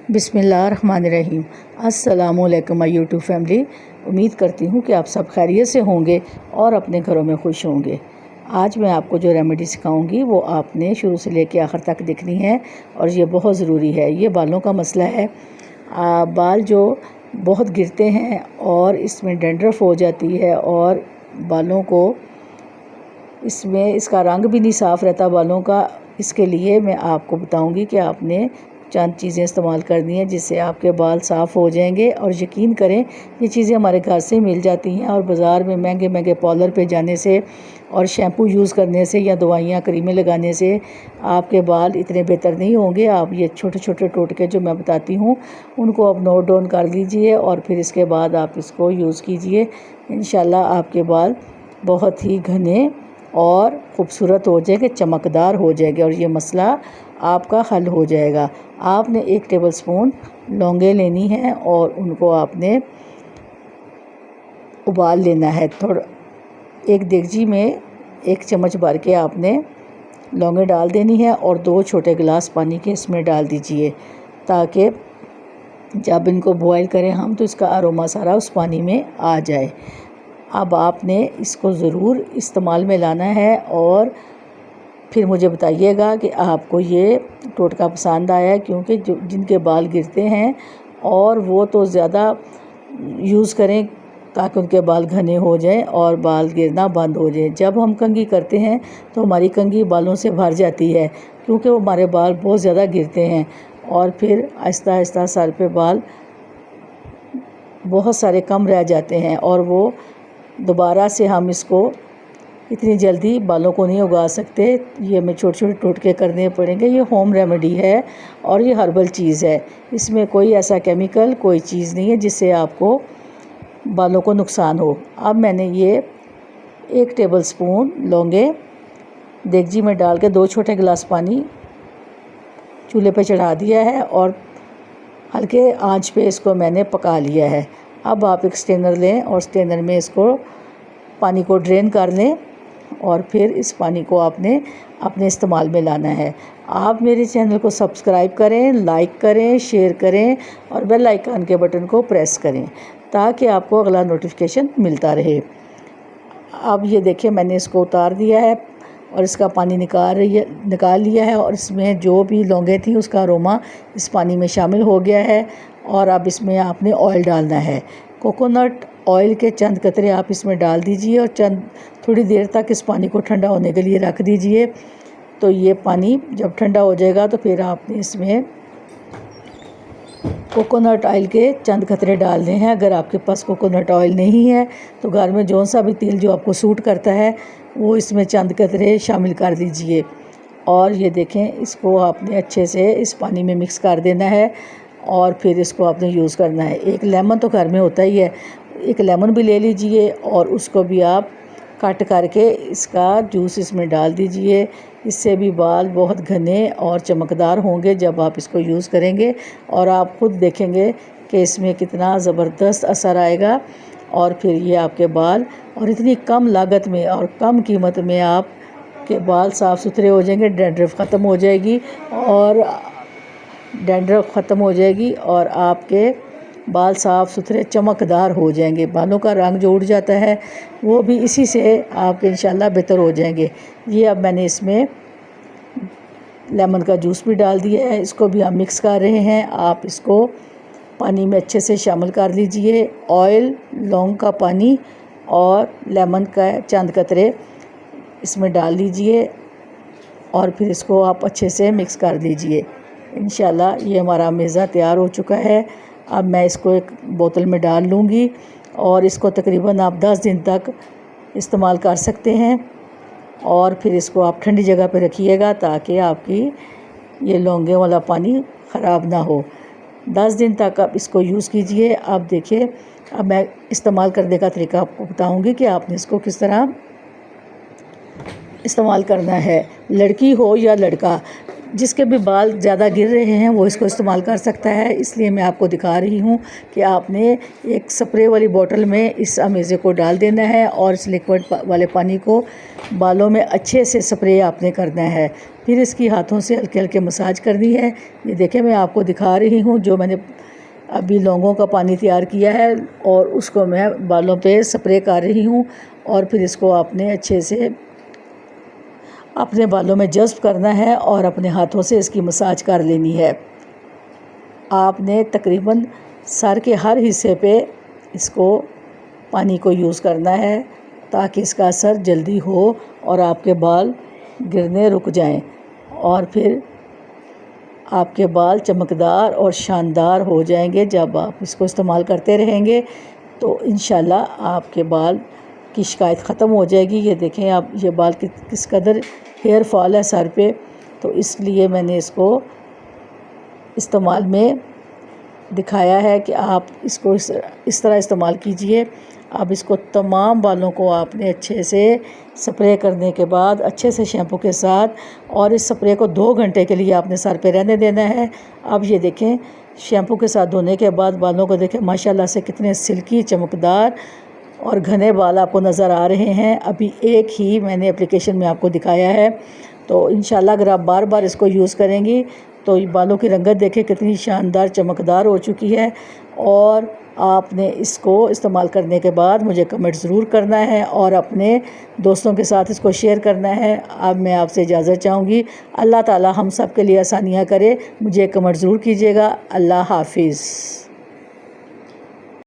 बिस्मिल्लाहिर्रहमानिर्रहीम। अस्सलामुअलैकुम my YouTube family. उम्मीद करती हूँ कि आप सब खैरियत से होंगे और अपने घरों में खुश होंगे। आज मैं आपको जो रेमेडी सिखाऊंगी वो आपने शुरू से लेकर आखिर तक देखनी है और ये बहुत ज़रूरी है। ये बालों का मसला है। बाल जो बहुत गिरते हैं और इसमें डैंड्रफ हो जाती है और बालों को इसमें इसका रंग भी नहीं साफ़ रहता बालों का। इसके लिए मैं आपको बताऊंगी कि आपने चंद चीज़ें इस्तेमाल करनी है जिससे आपके बाल साफ़ हो जाएंगे। और यकीन करें ये चीज़ें हमारे घर से मिल जाती हैं और बाज़ार में महंगे महंगे पार्लर पे जाने से और शैम्पू यूज़ करने से या दवाइयाँ क्रीमें लगाने से आपके बाल इतने बेहतर नहीं होंगे। आप ये छोटे छोटे टोटके जो मैं बताती हूँ उनको आप नोट डाउन कर लीजिए और फिर इसके बाद आप इसको यूज़ कीजिए। इंशाल्लाह आपके बाल बहुत ही घने और ख़ूबसूरत हो जाएंगे, चमकदार हो जाएंगे और ये मसला आपका हल हो जाएगा। आपने 1 टेबलस्पून लौंगे लेनी है और उनको आपने उबाल लेना है। थोड़ा एक देगची में 1 चम्मच भर के आपने लौंगे डाल देनी है और 2 छोटे गिलास पानी के इसमें डाल दीजिए ताकि जब इनको बॉयल करें हम तो इसका अरोमा सारा उस पानी में आ जाए। अब आपने इसको ज़रूर इस्तेमाल में लाना है और फिर मुझे बताइएगा कि आपको ये टोटका पसंद आया, क्योंकि जो जिनके बाल गिरते हैं और वो तो ज़्यादा यूज़ करें ताकि उनके बाल घने हो जाएं और बाल गिरना बंद हो जाए। जब हम कंघी करते हैं तो हमारी कंघी बालों से भर जाती है क्योंकि वो हमारे बाल बहुत ज़्यादा गिरते हैं और फिर आहिस्ता आहिस्ता सर पे बाल बहुत सारे कम रह जाते हैं और वो दोबारा से हम इसको इतनी जल्दी बालों को नहीं उगा सकते। ये हमें छोटे छोटे टोटके करने पड़ेंगे। ये होम रेमेडी है और ये हर्बल चीज़ है। इसमें कोई ऐसा केमिकल कोई चीज़ नहीं है जिससे आपको बालों को नुकसान हो। अब मैंने ये 1 टेबलस्पून लौंगे देगची में डाल के 2 छोटे गिलास पानी चूल्हे पे चढ़ा दिया है और हल्के आंच पे इसको मैंने पका लिया है। अब आप एक स्ट्रेनर लें और स्ट्रेनर में इसको पानी को ड्रेन कर लें और फिर इस पानी को आपने अपने इस्तेमाल में लाना है। आप मेरे चैनल को सब्सक्राइब करें, लाइक करें, शेयर करें और बेल आइकन के बटन को प्रेस करें ताकि आपको अगला नोटिफिकेशन मिलता रहे। अब ये देखिए मैंने इसको उतार दिया है और इसका पानी निकाल लिया है और इसमें जो भी लौंगे थी उसका अरोमा इस पानी में शामिल हो गया है। और अब इसमें आपने ऑयल डालना है। कोकोनट ऑयल के चंद कतरे आप इसमें डाल दीजिए और थोड़ी देर तक इस पानी को ठंडा होने के लिए रख दीजिए। तो ये पानी जब ठंडा हो जाएगा तो फिर आपने इसमें कोकोनट ऑयल के चंद कतरे डालने हैं। अगर आपके पास कोकोनट ऑयल नहीं है तो घर में जौन सा भी तेल जो आपको सूट करता है वो इसमें चंद कतरे शामिल कर दीजिए। और ये देखें इसको आपने अच्छे से इस पानी में मिक्स कर देना है और फिर इसको आपने यूज़ करना है। 1 लेमन तो घर में होता ही है, 1 लेमन भी ले लीजिए और उसको भी आप कट करके इसका जूस इसमें डाल दीजिए। इससे भी बाल बहुत घने और चमकदार होंगे जब आप इसको यूज़ करेंगे और आप ख़ुद देखेंगे कि इसमें कितना ज़बरदस्त असर आएगा। और फिर ये आपके बाल और इतनी कम लागत में और कम कीमत में आपके बाल साफ़ सुथरे हो जाएंगे। डैंड्रफ ख़त्म हो जाएगी और आपके बाल साफ़ सुथरे चमकदार हो जाएंगे। बालों का रंग जो उड़ जाता है वो भी इसी से आपके इंशाल्लाह बेहतर हो जाएंगे। ये अब मैंने इसमें लेमन का जूस भी डाल दिया है, इसको भी हम मिक्स कर रहे हैं। आप इसको पानी में अच्छे से शामिल कर लीजिए। ऑयल, लौंग का पानी और लेमन का चंद कतरे इसमें डाल लीजिए और फिर इसको आप अच्छे से मिक्स कर लीजिए। इंशाल्लाह ये हमारा मेज़ा तैयार हो चुका है। अब मैं इसको एक बोतल में डाल लूँगी और इसको तकरीबन आप 10 दिन तक इस्तेमाल कर सकते हैं और फिर इसको आप ठंडी जगह पे रखिएगा ताकि आपकी ये लौंगे वाला पानी ख़राब ना हो। 10 दिन तक आप इसको यूज़ कीजिए। अब देखिए अब मैं इस्तेमाल करने का तरीका आपको बताऊँगी कि आपने इसको किस तरह इस्तेमाल करना है। लड़की हो या लड़का, जिसके भी बाल ज़्यादा गिर रहे हैं वो इसको इस्तेमाल कर सकता है। इसलिए मैं आपको दिखा रही हूँ कि आपने एक स्प्रे वाली बोतल में इस अमेज़े को डाल देना है और इस लिक्विड वाले पानी को बालों में अच्छे से स्प्रे आपने करना है फिर इसकी हाथों से हल्के हल्के मसाज करनी है। ये देखें मैं आपको दिखा रही हूँ जो मैंने अभी लौंगों का पानी तैयार किया है और उसको मैं बालों पे स्प्रे कर रही हूँ और फिर इसको आपने अच्छे से अपने बालों में जज़्ब करना है और अपने हाथों से इसकी मसाज कर लेनी है। आपने तकरीबन सर के हर हिस्से पे इसको पानी को यूज़ करना है ताकि इसका असर जल्दी हो और आपके बाल गिरने रुक जाएं और फिर आपके बाल चमकदार और शानदार हो जाएंगे। जब आप इसको इस्तेमाल करते रहेंगे तो इंशाल्लाह आपके बाल की शिकायत ख़त्म हो जाएगी। ये देखें आप, ये बाल किस कदर हेयर फॉल है सर पे, तो इसलिए मैंने इसको इस्तेमाल में दिखाया है कि आप इसको इस तरह इस्तेमाल कीजिए। अब इसको तमाम बालों को आपने अच्छे से स्प्रे करने के बाद अच्छे से शैम्पू के साथ, और इस स्प्रे को 2 घंटे के लिए आपने सर पे रहने देना है। अब ये देखें शैम्पू के साथ धोने के बाद बालों को देखें माशाल्लाह से कितने सिल्की, चमकदार और घने बाल आपको नज़र आ रहे हैं। अभी एक ही मैंने एप्लीकेशन में आपको दिखाया है, तो इंशाल्लाह अगर आप बार बार इसको यूज़ करेंगी तो बालों की रंगत देखें कितनी शानदार चमकदार हो चुकी है। और आपने इसको इस्तेमाल करने के बाद मुझे कमेंट ज़रूर करना है और अपने दोस्तों के साथ इसको शेयर करना है। अब मैं आपसे इजाज़त चाहूँगी। अल्लाह ताला हम सब के लिए आसानियाँ करे। मुझे कमेंट ज़रूर कीजिएगा। अल्लाह हाफिज़।